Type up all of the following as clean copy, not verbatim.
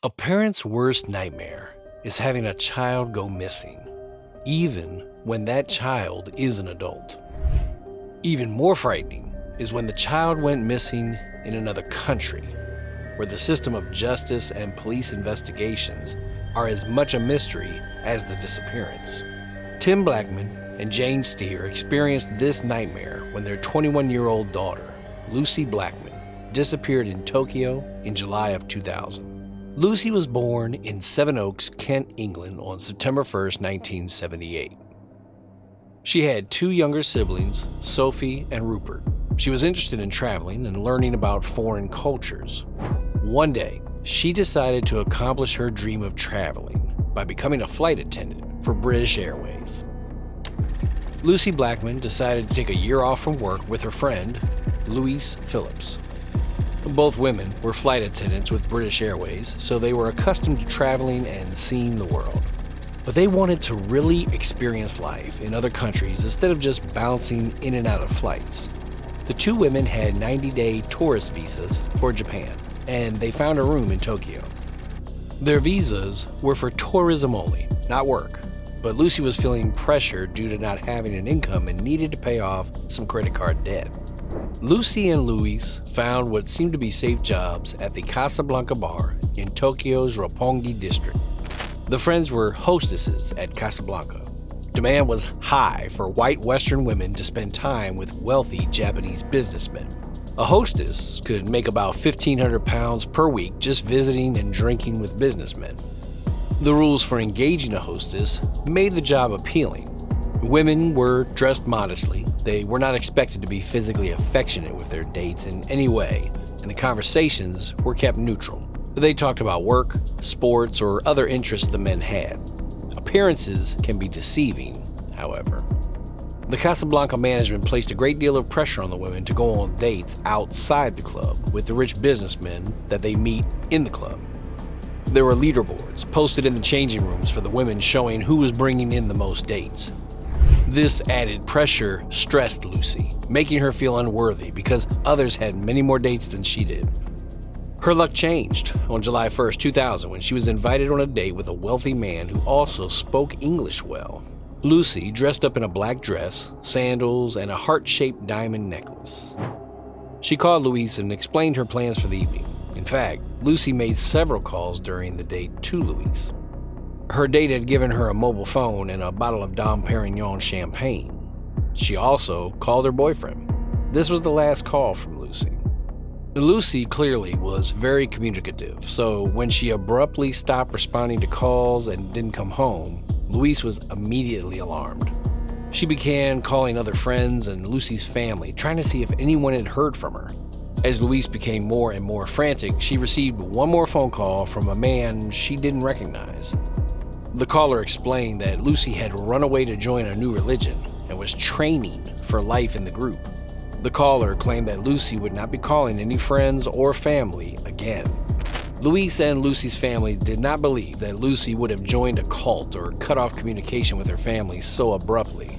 A parent's worst nightmare is having a child go missing, even when that child is an adult. Even more frightening is when the child went missing in another country, where the system of justice and police investigations are as much a mystery as the disappearance. Tim Blackman and Jane Steer experienced this nightmare when their 21-year-old daughter, Lucie Blackman, disappeared in Tokyo in July of 2000. Lucie was born in Sevenoaks, Kent, England on September 1st, 1978. She had two younger siblings, Sophie and Rupert. She was interested in traveling and learning about foreign cultures. One day, she decided to accomplish her dream of traveling by becoming a flight attendant for British Airways. Lucie Blackman decided to take a year off from work with her friend, Louise Phillips. Both women were flight attendants with British Airways, so they were accustomed to traveling and seeing the world. But they wanted to really experience life in other countries instead of just bouncing in and out of flights. The two women had 90-day tourist visas for Japan, and they found a room in Tokyo. Their visas were for tourism only, not work, but Lucie was feeling pressure due to not having an income and needed to pay off some credit card debt. Lucie and Louise found what seemed to be safe jobs at the Casablanca bar in Tokyo's Roppongi district. The friends were hostesses at Casablanca. Demand was high for white Western women to spend time with wealthy Japanese businessmen. A hostess could make about 1,500 pounds per week just visiting and drinking with businessmen. The rules for engaging a hostess made the job appealing. Women were dressed modestly. They were not expected to be physically affectionate with their dates in any way, and the conversations were kept neutral. They talked about work, sports, or other interests the men had. Appearances can be deceiving, however. The Casablanca management placed a great deal of pressure on the women to go on dates outside the club with the rich businessmen that they meet in the club. There were leaderboards posted in the changing rooms for the women showing who was bringing in the most dates. This added pressure stressed Lucie, making her feel unworthy because others had many more dates than she did. Her luck changed on July 1st, 2000, when she was invited on a date with a wealthy man who also spoke English well. Lucie dressed up in a black dress, sandals, and a heart-shaped diamond necklace. She called Louise and explained her plans for the evening. In fact, Lucie made several calls during the date to Louise. Her date had given her a mobile phone and a bottle of Dom Perignon champagne. She also called her boyfriend. This was the last call from Lucie. Lucie clearly was very communicative, so when she abruptly stopped responding to calls and didn't come home, Louise was immediately alarmed. She began calling other friends and Lucie's family, trying to see if anyone had heard from her. As Louise became more and more frantic, she received one more phone call from a man she didn't recognize. The caller explained that Lucie had run away to join a new religion and was training for life in the group. The caller claimed that Lucie would not be calling any friends or family again. Louise and Lucie's family did not believe that Lucie would have joined a cult or cut off communication with her family so abruptly.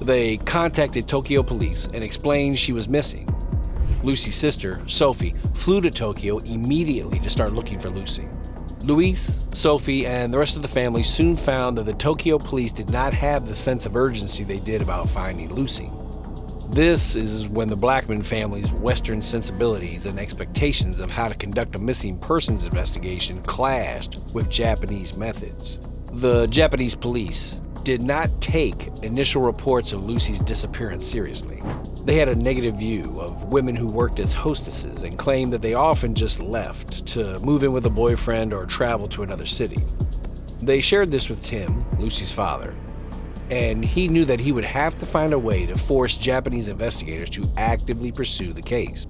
They contacted Tokyo police and explained she was missing. Lucie's sister, Sophie, flew to Tokyo immediately to start looking for Lucie. Louise, Sophie, and the rest of the family soon found that the Tokyo police did not have the sense of urgency they did about finding Lucie. This is when the Blackman family's Western sensibilities and expectations of how to conduct a missing persons investigation clashed with Japanese methods. The Japanese police did not take initial reports of Lucie's disappearance seriously. They had a negative view of women who worked as hostesses and claimed that they often just left to move in with a boyfriend or travel to another city. They shared this with Tim, Lucie's father, and he knew that he would have to find a way to force Japanese investigators to actively pursue the case.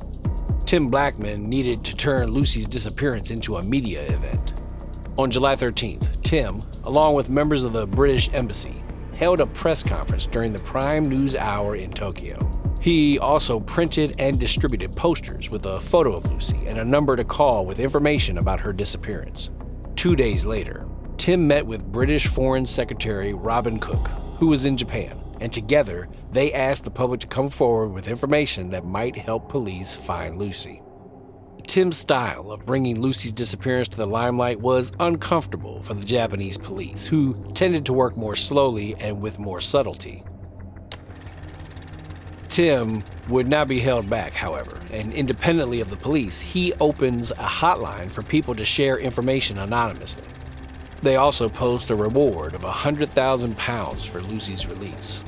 Tim Blackman needed to turn Lucie's disappearance into a media event. On July 13th, Tim, along with members of the British Embassy, held a press conference during the prime news hour in Tokyo. He also printed and distributed posters with a photo of Lucie and a number to call with information about her disappearance. 2 days later, Tim met with British Foreign Secretary Robin Cook, who was in Japan, and together they asked the public to come forward with information that might help police find Lucie. Tim's style of bringing Lucie's disappearance to the limelight was uncomfortable for the Japanese police, who tended to work more slowly and with more subtlety. Tim would not be held back, however, and independently of the police, he opens a hotline for people to share information anonymously. They also post a reward of £100,000 for Lucie's release.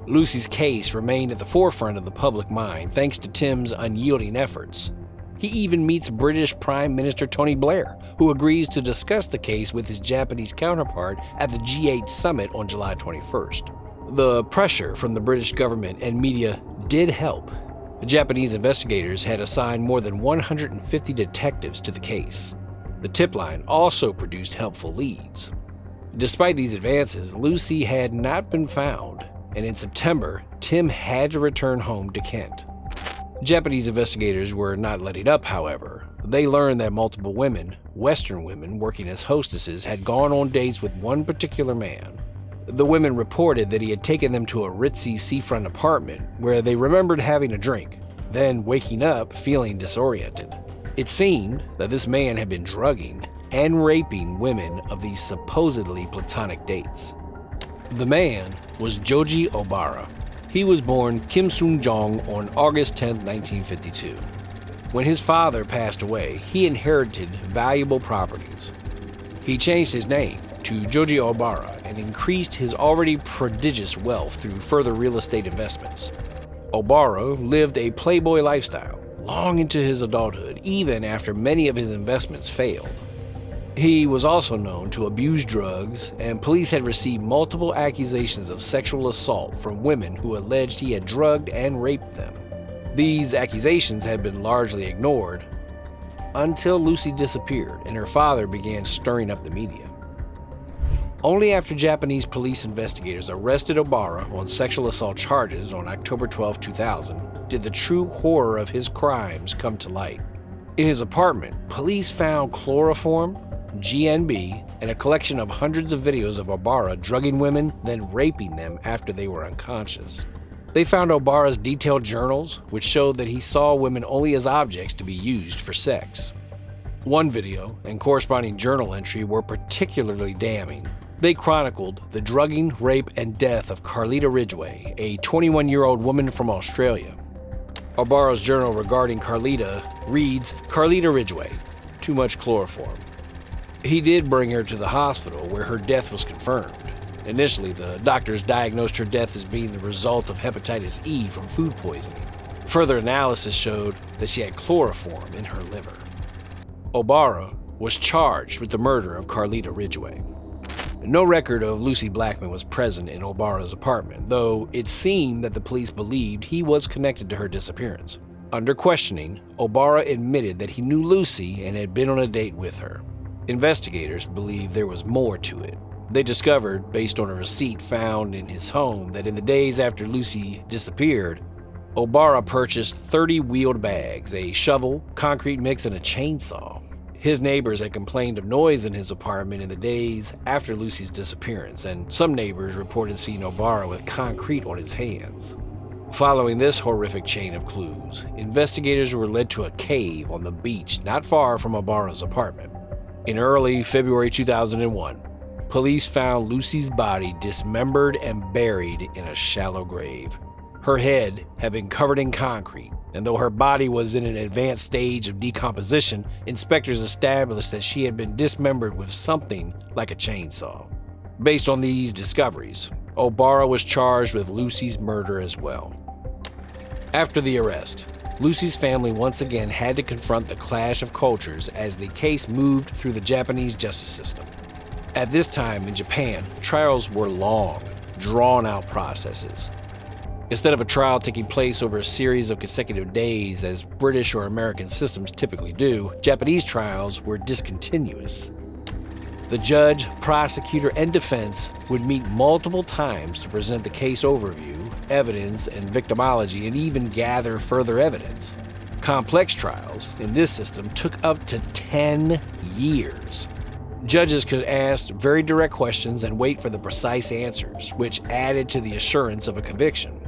Lucie's case remained at the forefront of the public mind thanks to Tim's unyielding efforts. He even meets British Prime Minister Tony Blair, who agrees to discuss the case with his Japanese counterpart at the G8 summit on July 21st. The pressure from the British government and media did help. The Japanese investigators had assigned more than 150 detectives to the case. The tip line also produced helpful leads. Despite these advances, Lucie had not been found, and in September, Tim had to return home to Kent. Japanese investigators were not letting up, however. They learned that multiple women, Western women working as hostesses, had gone on dates with one particular man. The women reported that he had taken them to a ritzy seafront apartment where they remembered having a drink, then waking up feeling disoriented. It seemed that this man had been drugging and raping women of these supposedly platonic dates. The man was Joji Obara. He was born Kim Soon-jong on August 10, 1952. When his father passed away, he inherited valuable properties. He changed his name to Joji Obara and increased his already prodigious wealth through further real estate investments. Obara lived a playboy lifestyle long into his adulthood, even after many of his investments failed. He was also known to abuse drugs, and police had received multiple accusations of sexual assault from women who alleged he had drugged and raped them. These accusations had been largely ignored until Lucie disappeared and her father began stirring up the media. Only after Japanese police investigators arrested Obara on sexual assault charges on October 12, 2000, did the true horror of his crimes come to light. In his apartment, police found chloroform, GNB, and a collection of hundreds of videos of Obara drugging women, then raping them after they were unconscious. They found Obara's detailed journals, which showed that he saw women only as objects to be used for sex. One video and corresponding journal entry were particularly damning. They chronicled the drugging, rape, and death of Carlita Ridgway, a 21-year-old woman from Australia. Obara's journal regarding Carlita reads, "Carlita Ridgway, too much chloroform." He did bring her to the hospital where her death was confirmed. Initially, the doctors diagnosed her death as being the result of hepatitis E from food poisoning. Further analysis showed that she had chloroform in her liver. Obara was charged with the murder of Carlita Ridgway. No record of Lucie Blackman was present in Obara's apartment, though it seemed that the police believed he was connected to her disappearance. Under questioning, Obara admitted that he knew Lucie and had been on a date with her. Investigators believe there was more to it. They discovered, based on a receipt found in his home, that in the days after Lucie disappeared, Obara purchased 30 wheeled bags, a shovel, concrete mix, and a chainsaw. His neighbors had complained of noise in his apartment in the days after Lucie's disappearance, and some neighbors reported seeing Obara with concrete on his hands. Following this horrific chain of clues, investigators were led to a cave on the beach not far from Obara's apartment. In early February 2001, police found Lucie's body dismembered and buried in a shallow grave. Her head had been covered in concrete, and though her body was in an advanced stage of decomposition, inspectors established that she had been dismembered with something like a chainsaw. Based on these discoveries, Obara was charged with Lucie's murder as well. After the arrest, Lucie's family once again had to confront the clash of cultures as the case moved through the Japanese justice system. At this time in Japan, trials were long, drawn-out processes. Instead of a trial taking place over a series of consecutive days as British or American systems typically do, Japanese trials were discontinuous. The judge, prosecutor, and defense would meet multiple times to present the case overview, evidence, and victimology, and even gather further evidence. Complex trials in this system took up to 10 years. Judges could ask very direct questions and wait for the precise answers, which added to the assurance of a conviction.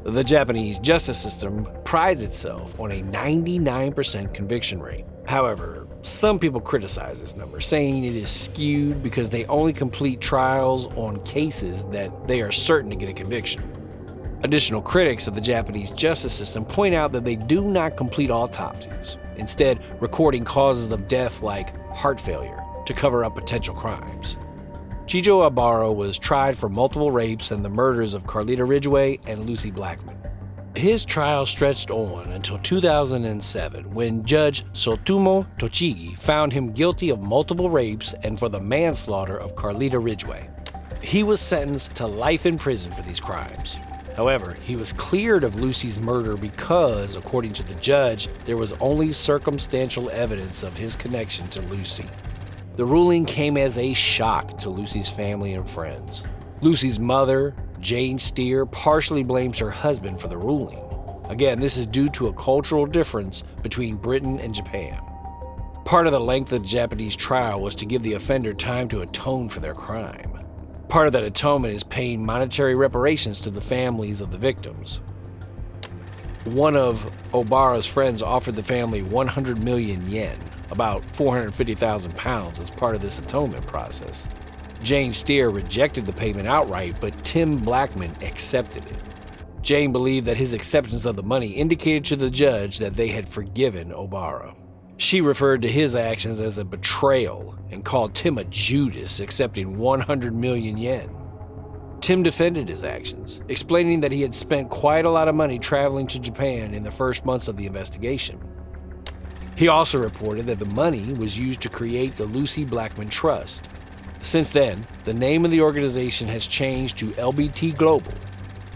The Japanese justice system prides itself on a 99% conviction rate. However, some people criticize this number, saying it is skewed because they only complete trials on cases that they are certain to get a conviction. Additional critics of the Japanese justice system point out that they do not complete autopsies, instead recording causes of death like heart failure to cover up potential crimes. Chijo Obara was tried for multiple rapes and the murders of Carlita Ridgway and Lucie Blackman. His trial stretched on until 2007, when Judge Sotomo Tochigi found him guilty of multiple rapes and for the manslaughter of Carlita Ridgway. He was sentenced to life in prison for these crimes. However, he was cleared of Lucie's murder because, according to the judge, there was only circumstantial evidence of his connection to Lucie. The ruling came as a shock to Lucie's family and friends. Lucie's mother, Jane Steer, partially blames her husband for the ruling. Again, this is due to a cultural difference between Britain and Japan. Part of the length of the Japanese trial was to give the offender time to atone for their crime. Part of that atonement is paying monetary reparations to the families of the victims. One of Obara's friends offered the family 100 million yen, about 450,000 pounds, as part of this atonement process. Jane Steer rejected the payment outright, but Tim Blackman accepted it. Jane believed that his acceptance of the money indicated to the judge that they had forgiven Obara. She referred to his actions as a betrayal and called Tim a Judas, accepting 100 million yen. Tim defended his actions, explaining that he had spent quite a lot of money traveling to Japan in the first months of the investigation. He also reported that the money was used to create the Lucie Blackman Trust. Since then, the name of the organization has changed to LBT Global.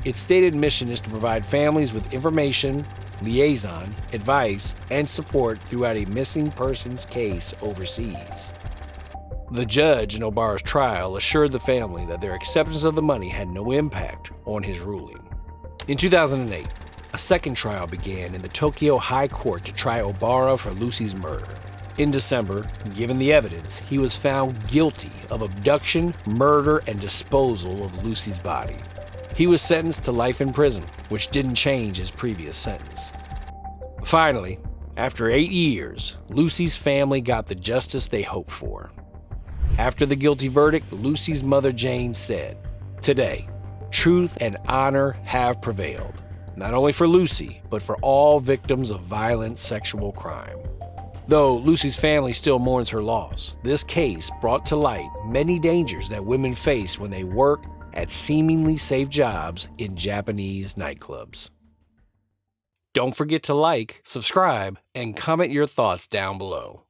Its stated mission is to provide families with information, liaison, advice, and support throughout a missing persons case overseas. The judge in Obara's trial assured the family that their acceptance of the money had no impact on his ruling. In 2008, a second trial began in the Tokyo High Court to try Obara for Lucie's murder. In December, given the evidence, he was found guilty of abduction, murder, and disposal of Lucie's body. He was sentenced to life in prison, which didn't change his previous sentence. Finally, after 8 years, Lucie's family got the justice they hoped for. After the guilty verdict, Lucie's mother Jane said, "Today, truth and honor have prevailed. Not only for Lucie, but for all victims of violent sexual crime." Though Lucie's family still mourns her loss, this case brought to light many dangers that women face when they work at seemingly safe jobs in Japanese nightclubs. Don't forget to like, subscribe, and comment your thoughts down below.